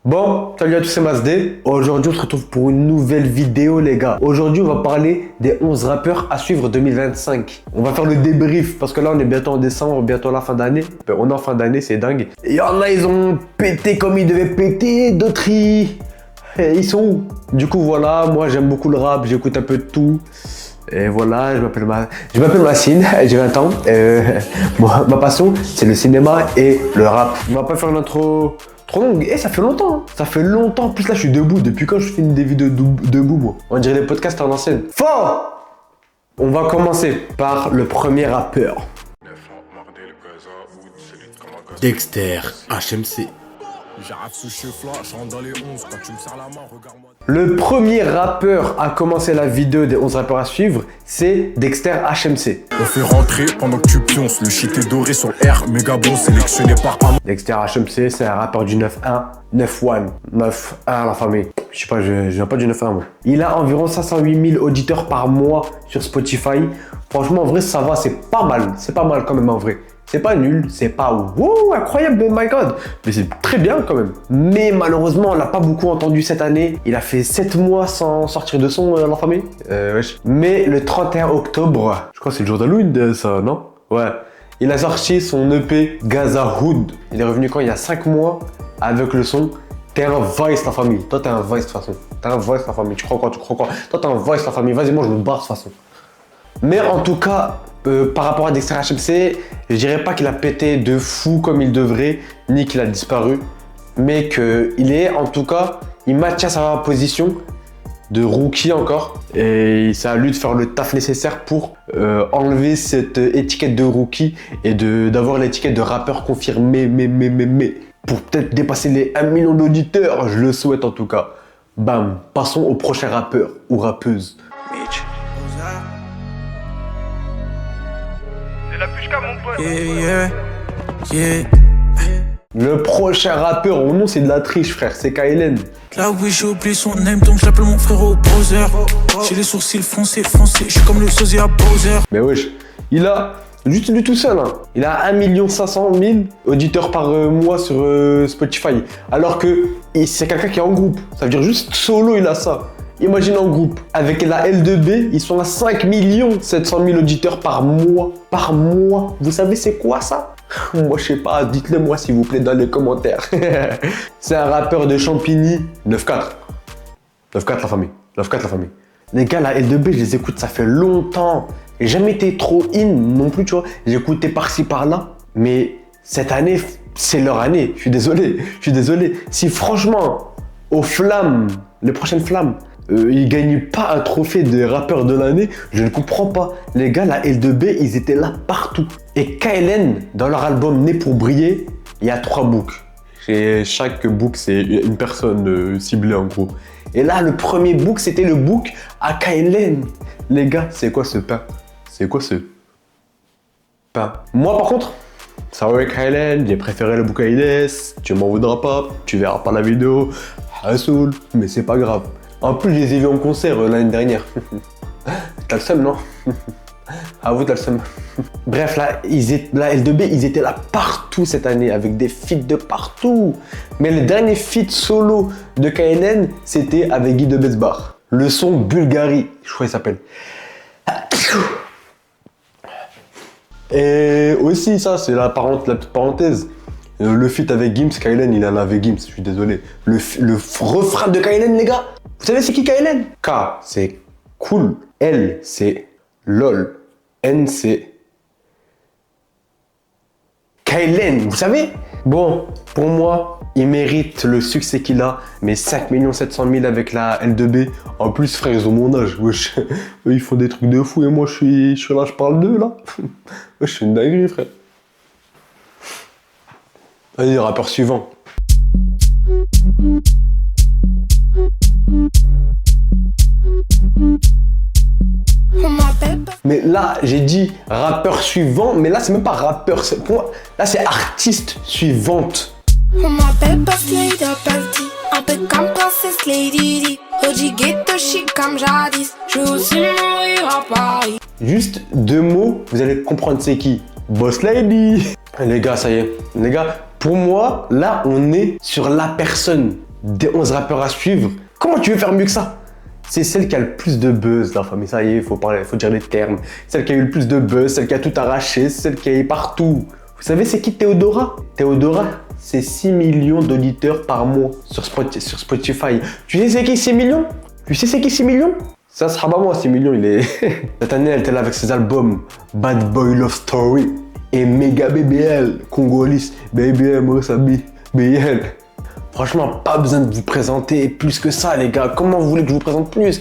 Bon, salut à tous, c'est Masdé. Aujourd'hui, on se retrouve pour une nouvelle vidéo, les gars. Aujourd'hui, on va parler des 11 rappeurs à suivre 2025. On va faire le débrief parce que là, on est bientôt en décembre, bientôt à la fin d'année. On est en fin d'année, c'est dingue. Il y en a, ils ont pété comme ils devaient péter. D'autres, ils sont où? Du coup, voilà, moi, j'aime beaucoup le rap, j'écoute un peu de tout. Et voilà, je m'appelle Massine, j'ai 20 ans. Ma passion, c'est le cinéma et le rap. On va pas faire une intro trop longue. Et ça fait longtemps, hein. Ça fait longtemps. En plus, là, je suis debout. Depuis quand je filme des vidéos debout, moi? On dirait les podcasts en ancienne. Fort! On va commencer par le premier rappeur. Dexter HMC. Le premier rappeur à commencer la vidéo des 11 rappeurs à suivre, c'est Dexter HMC. On fait rentrer pendant que tu pionces. Le shit est doré sur le R, méga bon sélectionné par Am. Dexter HMC, c'est un rappeur du 9-1, 9-1, 9-1 la famille. Je sais pas, je viens pas du 9-1 moi. Il a environ 508 000 auditeurs par mois sur Spotify. Franchement, en vrai, ça va, c'est pas mal. C'est pas mal quand même en vrai. C'est pas nul, c'est pas wow, incroyable, mais my god. Mais c'est très bien quand même. Mais malheureusement, on l'a pas beaucoup entendu cette année. Il a fait 7 mois sans sortir de son, la famille. Wesh. Mais le 31 octobre, je crois que c'est le jour d'Halloween, ça, non? Ouais. Il a sorti son EP Gaza Hood. Il est revenu quand? Il y a 5 mois avec le son T'es un vice la famille. Toi, t'es un vice de toute façon. T'es un vice la famille. Tu crois quoi? Tu crois quoi? Toi, t'es un vice la famille. Vas-y, moi, je me barre de toute façon. Mais en tout cas, par rapport à Dexter HMC, je dirais pas qu'il a pété de fou comme il devrait, ni qu'il a disparu, mais qu'il est, en tout cas, il maintient sa position de rookie encore, et c'est à lui de faire le taf nécessaire pour enlever cette étiquette de rookie et d'avoir l'étiquette de rappeur confirmé, mais pour peut-être dépasser les 1 million d'auditeurs, je le souhaite en tout cas. Bam, passons au prochain rappeur ou rappeuse. Mitch. Le prochain rappeur, au nom c'est de la triche frère, c'est Kaylen. Là oui j'ai oublié son name donc je l'appelle mon frère au browser. J'ai les sourcils foncés, je suis comme le sosie à Bowser. Mais wesh, il a, juste lui tout seul, hein, il a 1 500 000 auditeurs par mois sur Spotify. Alors que c'est quelqu'un qui est en groupe, ça veut dire juste solo il a ça. Imagine en groupe, avec la L2B, ils sont à 5 700 000 auditeurs par mois. Par mois. Vous savez c'est quoi ça? Moi je sais pas, dites-le moi s'il vous plaît dans les commentaires. C'est un rappeur de Champigny, 9-4. 9-4 la famille, 9-4 la famille. Les gars, la L2B, je les écoute, ça fait longtemps. J'ai jamais été trop in non plus, tu vois. J'ai écouté par-ci par-là. Mais cette année, c'est leur année. Je suis désolé. Si franchement, aux flammes, les prochaines flammes, ils gagnent pas un trophée de rappeur de l'année, je ne comprends pas. Les gars, la L2B, ils étaient là partout. Et KLN, dans leur album Né pour briller, il y a 3 books. Et chaque book, c'est une personne ciblée en gros. Et là, le premier book, c'était le book à KLN. Les gars, c'est quoi ce pain? C'est quoi ce pain? Moi, par contre, ça va avec KLN, j'ai préféré le book à Inès. Tu m'en voudras pas, tu verras pas la vidéo. Hassoul, mais c'est pas grave. En plus, je les ai vus en concert l'année dernière. T'as le seum, non? À vous, t'as le seum. Bref, là, la L2B, ils étaient là partout cette année, avec des feats de partout. Mais le dernier feat solo de KNN, c'était avec Guy de Besbar. Le son Bulgarie, je crois qu'il s'appelle. Et aussi, ça, c'est la petite parenthèse. Le feat avec Gims, Kaylen, il en avait Gims, je suis désolé. Le refrain de Kaylen, les gars, vous savez c'est qui Kaylen? K, c'est cool. L, c'est lol. N, c'est Kaylen, vous savez? Bon, pour moi, il mérite le succès qu'il a, mais 5 700 000 avec la L2B. En plus, frère, ils ont mon âge. Wesh. Ils font des trucs de fou et moi, je suis là, je parle d'eux, là. Wesh, c'est une dinguerie, frère. Allez, rappeur suivant. Mais là, j'ai dit rappeur suivant, mais là, c'est même pas rappeur. Pour moi, là, c'est artiste suivante. On m'appelle pas Slade Party, un peu comme Princesse Lady Di. OG ghetto chic comme jadis, je veux aussi mourir à Paris. Juste 2 mots, vous allez comprendre c'est qui. Boss Lady. Les gars, ça y est. Les gars, pour moi, là, on est sur la personne des 11 rappeurs à suivre. Comment tu veux faire mieux que ça? C'est celle qui a le plus de buzz, la famille. Ça y est, faut dire les termes. Celle qui a eu le plus de buzz, celle qui a tout arraché, celle qui est partout. Vous savez, c'est qui Théodora? Théodora, c'est 6 millions d'auditeurs par mois sur Spotify. Tu sais c'est qui 6 millions? Tu sais c'est qui 6 millions? Ça sera pas moi, 6 millions, il est... Cette année, elle était là avec ses albums Bad Boy Love Story et Mega BBL, Congolais, BBL, Mosabi, BL. Franchement, pas besoin de vous présenter plus que ça, les gars. Comment vous voulez que je vous présente plus?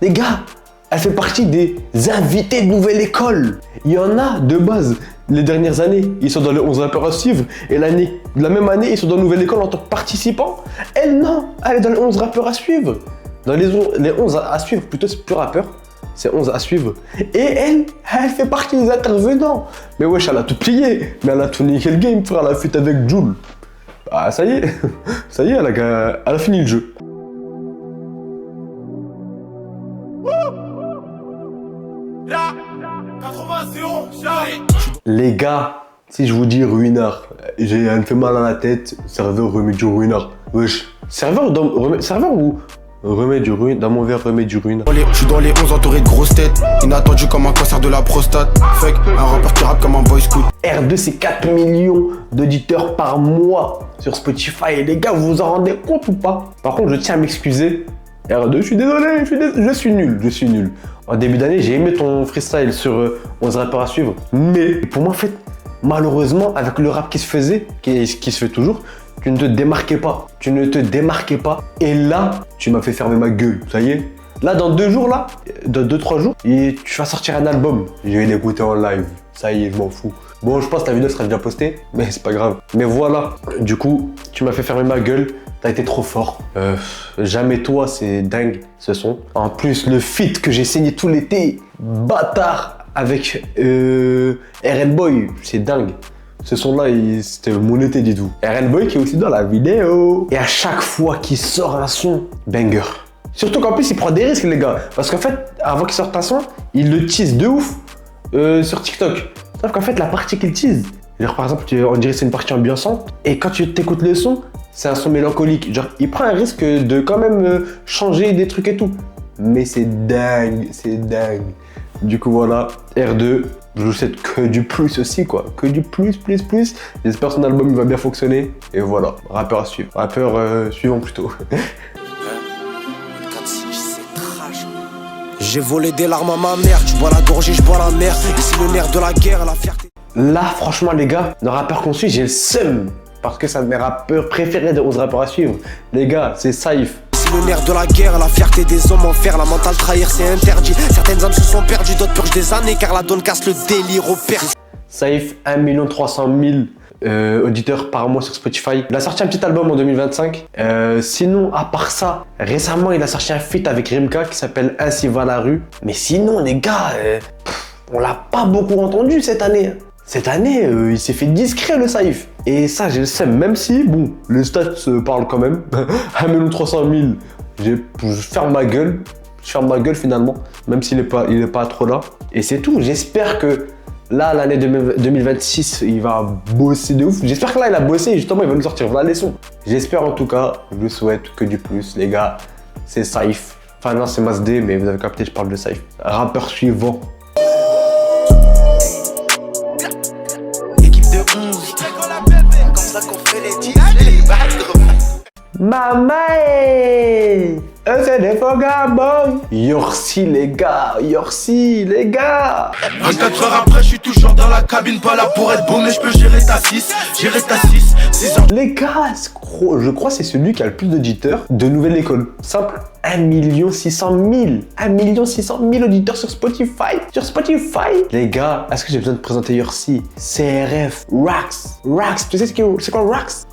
Les gars, elle fait partie des invités de nouvelle école. Il y en a de base. Les dernières années, ils sont dans les 11 rappeurs à suivre. Et la même année, ils sont dans la nouvelle école en tant que participants. Elle, non, elle est dans les 11 rappeurs à suivre. Dans les 11 à suivre, plutôt c'est plus rappeur. C'est 11 à suivre. Et elle fait partie des intervenants. Mais wesh, elle a tout plié. Mais elle a tout niqué le game, frère. Elle a fait avec Jul. Ah, ça y est, elle a fini le jeu. Les gars, si je vous dis ruinard, elle me fait mal à la tête, serveur remet du ruinard. Wesh, serveur ou remet du ruinard, dans mon verre remet du ruinard. Je suis dans les 11 entouré de grosses têtes, inattendu comme un cancer de la prostate. Fuck, un rappeur qui rappe comme un boy scout. R2, c'est 4 millions d'auditeurs par mois sur Spotify. Et les gars, vous vous en rendez compte ou pas? Par contre, je tiens à m'excuser. R2, je suis désolé, je suis nul. En début d'année, j'ai aimé ton freestyle sur 11 rappeurs à suivre. Mais pour moi, en fait, malheureusement, avec le rap qui se faisait, qui se fait toujours, tu ne te démarquais pas. Et là, tu m'as fait fermer ma gueule. Ça y est. Là, dans 2 jours, là, dans 2-3 jours, tu vas sortir un album. Je vais l'écouter en live. Ça y est, je m'en fous. Bon, je pense que ta vidéo sera déjà postée, mais c'est pas grave. Mais voilà, du coup, tu m'as fait fermer ma gueule. T'as été trop fort. Jamais toi, c'est dingue, ce son. En plus, le feat que j'ai saigné tout l'été, bâtard, avec RN Boy, c'est dingue. Ce son-là, c'était mon été, dites-vous. RN Boy qui est aussi dans la vidéo. Et à chaque fois qu'il sort un son, banger. Surtout qu'en plus, il prend des risques, les gars. Parce qu'en fait, avant qu'il sorte un son, il le tease de ouf sur TikTok. Sauf qu'en fait, la partie qu'il tease, genre par exemple, on dirait que c'est une partie ambiançante. Et quand tu t'écoutes le son, c'est un son mélancolique. Genre, il prend un risque de quand même changer des trucs et tout. Mais c'est dingue. Du coup, voilà, R2, je vous souhaite que du plus aussi, quoi. Que du plus. J'espère que son album il va bien fonctionner. Et voilà, rappeur à suivre. Rappeur suivant plutôt. J'ai volé des larmes à ma mère, tu bois la gorgée, je bois la mer. Ici le nerf de la guerre, la fierté. Là, franchement, les gars, le rappeur qu'on suit, j'ai le seum. Parce que c'est un de mes rappeurs préférés des 11 rappeurs à suivre. Les gars, c'est Saïf. Ici le nerf de la guerre, la fierté des hommes en fer, la mentale trahir, c'est interdit. Certaines âmes se sont perdues, d'autres purgent des années, car la donne casse le délire au père. Saïf, 1 300 000 auditeurs par mois sur Spotify. Il a sorti un petit album en 2025. Sinon, à part ça, récemment, il a sorti un feat avec Rimka qui s'appelle Ainsi va la rue. Mais sinon, les gars, on l'a pas beaucoup entendu cette année. Cette année, il s'est fait discret le Saïf. Et ça, j'ai le seum, même si, bon, les stats parlent quand même. 1 300 000, je ferme ma gueule. Je ferme ma gueule finalement, même s'il est pas trop là. Et c'est tout. J'espère que là, l'année 2026, il va bosser de ouf. J'espère que là, il a bossé et justement, il va nous sortir voilà les sons. J'espère en tout cas, je vous souhaite que du plus. Les gars, c'est Saïf. Enfin non, c'est Masdé, mais vous avez capté, je parle de Saïf. Rappeur suivant. Équipe de 11, comme ça qu'on fait les titres, les badres. Maman, c'est des boy. Yorsi les gars. 24 heures après, je suis toujours dans la cabine, pas là pour être beau, mais je peux gérer ta 6, 6 ans. Les gars, je crois que c'est celui qui a le plus d'auditeurs de nouvelle école. Simple, 1 600 000. 1 600 000 auditeurs sur Spotify. Les gars, est-ce que j'ai besoin de présenter Yorsi? CRF, Rax. Tu sais c'est quoi Rax.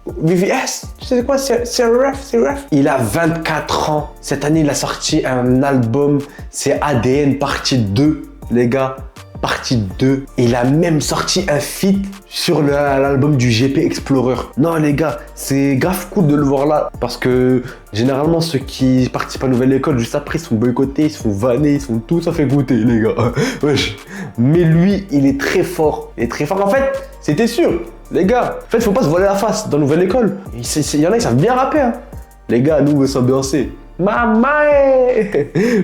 VVS, tu sais quoi, c'est ref. Il a 24 ans. Cette année, il a sorti un album, c'est ADN partie 2, les gars. Partie 2. Il a même sorti un feat sur l'album du GP Explorer. Non, les gars, c'est grave cool de le voir là. Parce que généralement, ceux qui participent à Nouvelle École, juste après, ils sont boycottés, ils sont vannés, ils sont tout ça fait goûter, les gars. Wesh. Mais lui, il est très fort. En fait, c'était sûr. Les gars, en fait, faut pas se voiler la face dans Nouvelle École. Il y en a qui savent bien rapper. Hein. Les gars, nous, on veut s'ambiancer. Maman!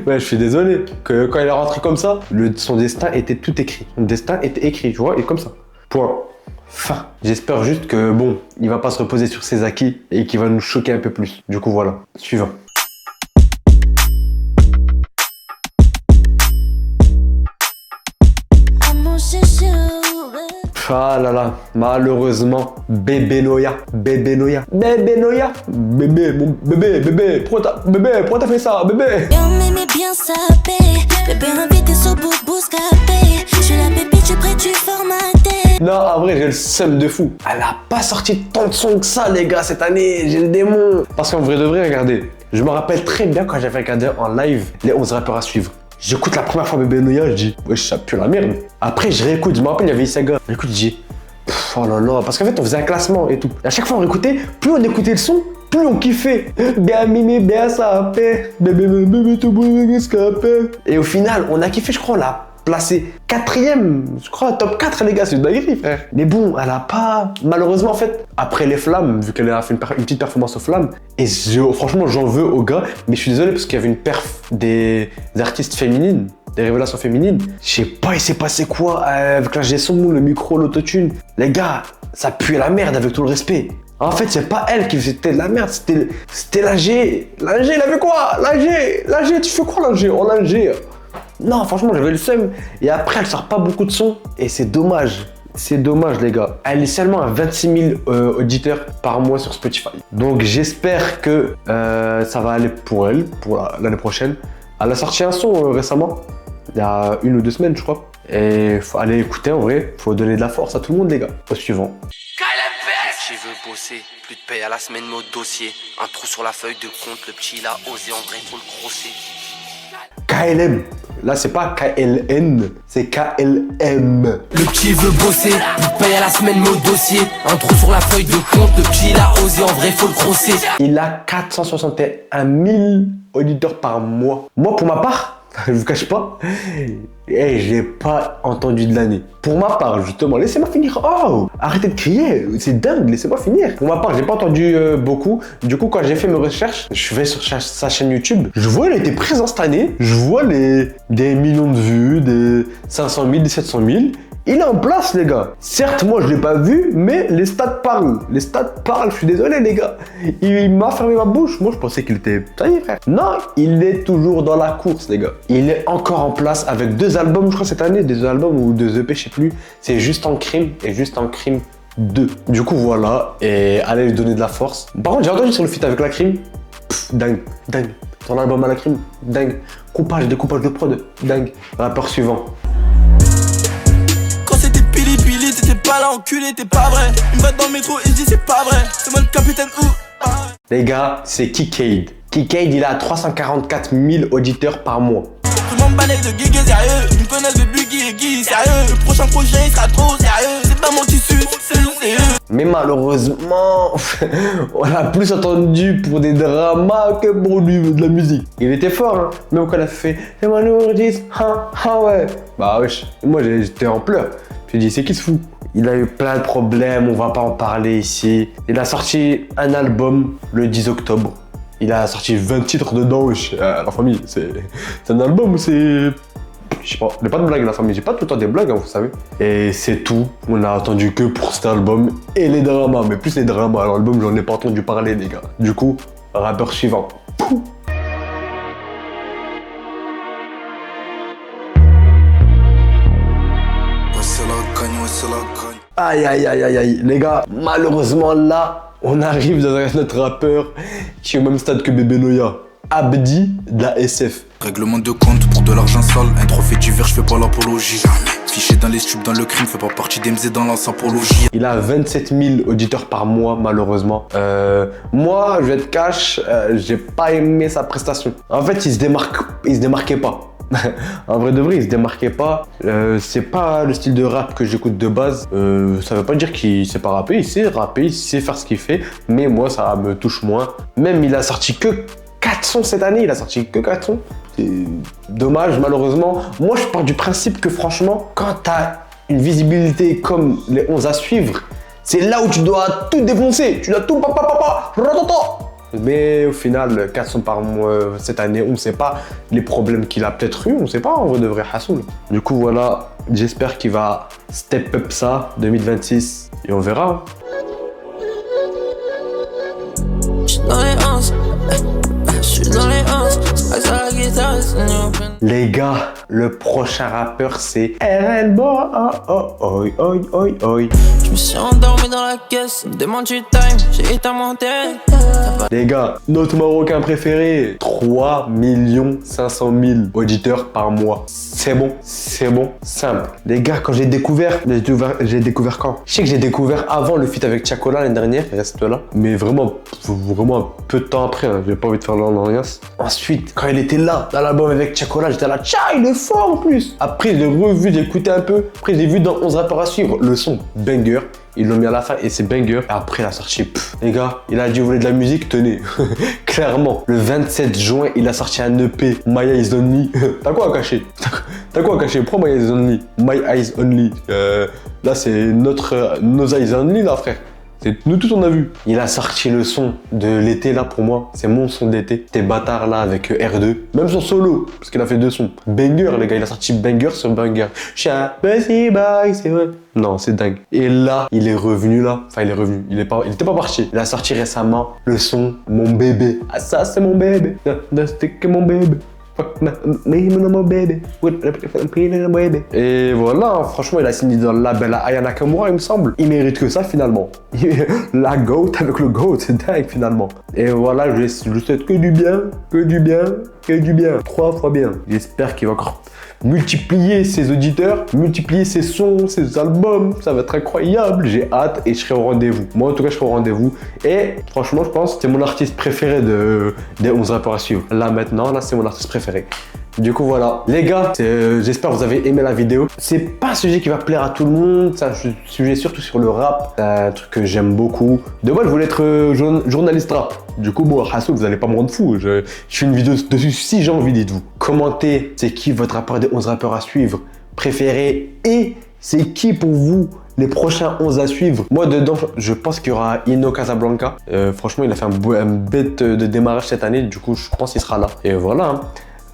Ouais, je suis désolé que quand il est rentré comme ça, son destin était tout écrit. Son destin était écrit, tu vois, et comme ça. Point. Fin. J'espère juste que, bon, il va pas se reposer sur ses acquis et qu'il va nous choquer un peu plus. Du coup, voilà. Suivant. Ah là là, malheureusement, bébé Noya, bébé Noya, bébé Noya, bébé, mon bébé, pourquoi t'as fait ça, bébé? Bien m'aimer, bien saper, bébé invité sur boubou scapé. Je suis la bébé, tu prêt, tu formaté. Non, en vrai, j'ai le seum de fou. Elle a pas sorti tant de sons que ça, les gars, cette année, j'ai le démon. Parce qu'en vrai de vrai, regardez, je me rappelle très bien quand j'avais regardé en live les 11 rappeurs à suivre. J'écoute la première fois Bébé Noya, je dis, wesh, ça pue la merde. Après, je réécoute, je me rappelle, il y avait Isaga. J'écoute, je dis, oh là là, parce qu'en fait, on faisait un classement et tout. Et à chaque fois, on réécoutait, plus on écoutait le son, plus on kiffait. Bien mimé, bien sapé, bébé, tout beau, scapé. Et au final, on a kiffé, je crois, on l'a placé 4ème, je crois, top 4, les gars, c'est une dinguerie, frère. Mais bon, elle a pas. Malheureusement, en fait, après les flammes, vu qu'elle a fait une petite performance aux flammes, et franchement, j'en veux aux gars, mais je suis désolé parce qu'il y avait une perf des artistes féminines, des révélations féminines. Je sais pas, il s'est passé quoi avec la son, le micro, l'autotune. Les gars, ça pue la merde avec tout le respect. En fait, c'est pas elle qui faisait de la merde, c'était l'AG. L'AG, il avait quoi? L'AG, tu fais quoi l'AG? Oh, l'AG. Non, franchement, j'avais le seum. Et après, elle sort pas beaucoup de sons. Et c'est dommage. C'est dommage, les gars. Elle est seulement à 26 000 auditeurs par mois sur Spotify. Donc, j'espère que ça va aller pour elle, pour l'année prochaine. Elle a sorti un son récemment. Il y a 1 ou 2 semaines, je crois. Et faut aller écouter, en vrai. Faut donner de la force à tout le monde, les gars. Au suivant. Qui veut bosser, plus de paye à la semaine, mot dossier. Un trou sur la feuille de compte, le petit il a osé, en vrai faut le grosser. KLM. Là, c'est pas KLN, c'est KLM. Le petit veut bosser, plus de paye à la semaine, mot dossier. Un trou sur la feuille de compte, le petit il a osé, en vrai faut le grosser. Il a 461 000 auditeurs par mois. Moi, pour ma part, je vous cache pas, j'ai pas entendu de l'année. Pour ma part, justement, laissez-moi finir. Oh, arrêtez de crier, c'est dingue, laissez-moi finir. Pour ma part, j'ai pas entendu beaucoup. Du coup, quand j'ai fait mes recherches, je vais sur sa chaîne YouTube. Je vois, elle était présente cette année. Je vois des millions de vues, des 500 000, des 700 000. Il est en place, les gars. Certes, moi, je l'ai pas vu, mais les stats parlent. Les stats parlent, je suis désolé, les gars. Il m'a fermé ma bouche. Moi, je pensais qu'il était... Ça y est, frère. Non, il est toujours dans la course, les gars. Il est encore en place avec 2 albums, je crois, cette année. 2 albums ou 2 EP, je sais plus. C'est Juste en Crime et Juste en Crime 2. Du coup, voilà. Et allez lui donner de la force. Par contre, j'ai entendu sur le feat avec La Crime. Dingue, dingue. Son album à La Crime, dingue. Découpage de prod, dingue. Rappeur suivant. T'étais pas là, enculé, t'es pas vrai. Une batte dans le métro et je dis c'est pas vrai. C'est moi le capitaine ou. Les gars, c'est Kikade. Kikade, il a 344 000 auditeurs par mois. Je m'en balais de guégué sérieux. Une connasse de Buggy et Guy sérieux. Le prochain projet il sera trop sérieux. C'est pas mon tissu, c'est eux. Mais malheureusement, on a plus entendu pour des dramas que pour de la musique. Il était fort, hein. Même quand il a fait « C'est moi l'ourdis, ah ouais ». Bah wesh, moi j'étais en pleurs. J'ai dit, c'est qui ce fou? Il a eu plein de problèmes, on va pas en parler ici. Il a sorti un album le 10 octobre. Il a sorti 20 titres dedans, wesh. La famille, c'est un album, c'est... Je sais pas, j'ai pas de blague la famille, j'ai pas tout le temps des blagues, hein, vous savez. Et c'est tout, on a attendu que pour cet album et les dramas, mais plus les dramas. Alors l'album, j'en ai pas entendu parler, les gars. Du coup, rappeur suivant. Pouh. Aïe aïe aïe aïe aïe, les gars, malheureusement là, on arrive dans notre rappeur qui est au même stade que Bébé Noya. Abdi de la SF. Règlement de compte pour de l'argent sale. Un trophée d'hiver, je fais pas l'apologie. Fiché dans les stupes, dans le crime, fais pas partie d'MZ dans l'ansapologie. Il a 27 000 auditeurs par mois, malheureusement. Moi, je vais être cash, j'ai pas aimé sa prestation. En fait, il se démarquait pas. En vrai de vrai, il se démarquait pas. C'est pas le style de rap que j'écoute de base. Ça veut pas dire qu'il sait pas rapper. Il sait rapper, il sait faire ce qu'il fait. Mais moi, ça me touche moins. Même, il a sorti que 4 sons cette année. Il a sorti que 4 sons. C'est dommage, malheureusement. Moi, je pars du principe que franchement, quand t'as une visibilité comme les 11 à suivre, C'est là où tu dois tout défoncer. Tu dois tout Mais au final, 400 par mois cette année, on ne sait pas les problèmes qu'il a peut-être eu. On ne sait pas en vrai de vrai Hassoul. Du coup, voilà. J'espère qu'il va step up ça 2026 et on verra. Les gars, le prochain rappeur c'est RL Boy. Je me suis endormi dans la caisse, me demande du time, j'ai éteint mon tête. Les gars, notre Marocain préféré, 3 500 000 auditeurs par mois. C'est bon, simple. Les gars, quand j'ai découvert quand? Je sais que j'ai découvert avant le feat avec Chacola l'année dernière, reste là. Mais vraiment un peu de temps après, hein. J'ai pas envie de faire l'alliance. Ensuite, quand il était là, dans l'album avec Chacola, j'étais là, tcha, il est fort en plus. Après, je l'ai revu, j'ai écouté un peu. Après, je l'ai vu dans 11 rappeurs à suivre. Le son, banger. Ils l'ont mis à la fin et c'est banger. Et après, il a sorti, les gars, il a dit, vous voulez de la musique, tenez. Clairement, le 27 juin, il a sorti un EP, My Eyes Only. T'as quoi à cacher? Prends My Eyes Only. My Eyes Only. Là, c'est nos Eyes Only, là, frère. C'est nous tous on a vu. Il a sorti le son de l'été là pour moi. C'est mon son d'été. T'es bâtard là avec R2. Même son solo. Parce qu'il a fait 2 sons. Banger les gars. Il a sorti banger sur banger. C'est vrai. Non c'est dingue. Et là il est revenu là. Enfin il est revenu. Il était pas parti. Il a sorti récemment le son Mon bébé. Ah ça c'est mon bébé. C'est que mon bébé. Et voilà, franchement, il a signé dans le label à Aya Nakamura, il me semble. Il mérite que ça finalement. La GOAT avec le GOAT, c'est dingue finalement. Et voilà, je souhaite que du bien. 3 fois bien. J'espère qu'il va encore multiplier ses auditeurs, multiplier ses sons, ses albums. Ça va être incroyable. J'ai hâte et je serai au rendez-vous. Moi, en tout cas, je serai au rendez-vous. Et franchement, je pense que c'est mon artiste préféré des 11 rappeurs à suivre. Là, maintenant, c'est mon artiste préféré. Du coup, voilà. Les gars, j'espère que vous avez aimé la vidéo. C'est pas un sujet qui va plaire à tout le monde. C'est un sujet surtout sur le rap. C'est un truc que j'aime beaucoup. De moi, je voulais être journaliste rap. Du coup, bon, Hassoul, vous allez pas me rendre fou. Je fais une vidéo dessus si j'ai envie, dites-vous. Commentez, c'est qui votre rappeur des 11 rappeurs à suivre préféré et c'est qui pour vous les prochains 11 à suivre. Moi, dedans, je pense qu'il y aura Ino Casablanca. Franchement, il a fait un bête de démarrage cette année. Du coup, je pense qu'il sera là. Et voilà. Hein.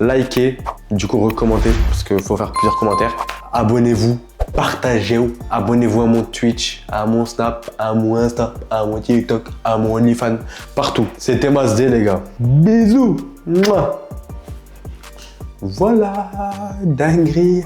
Likez, du coup, recommentez parce qu'il faut faire plusieurs commentaires. Abonnez-vous. Partagez-vous, abonnez-vous à mon Twitch, à mon Snap, à mon Insta, à mon TikTok, à mon OnlyFans, partout. C'était Masdé les gars. Bisous. Mouah. Voilà, dinguerie.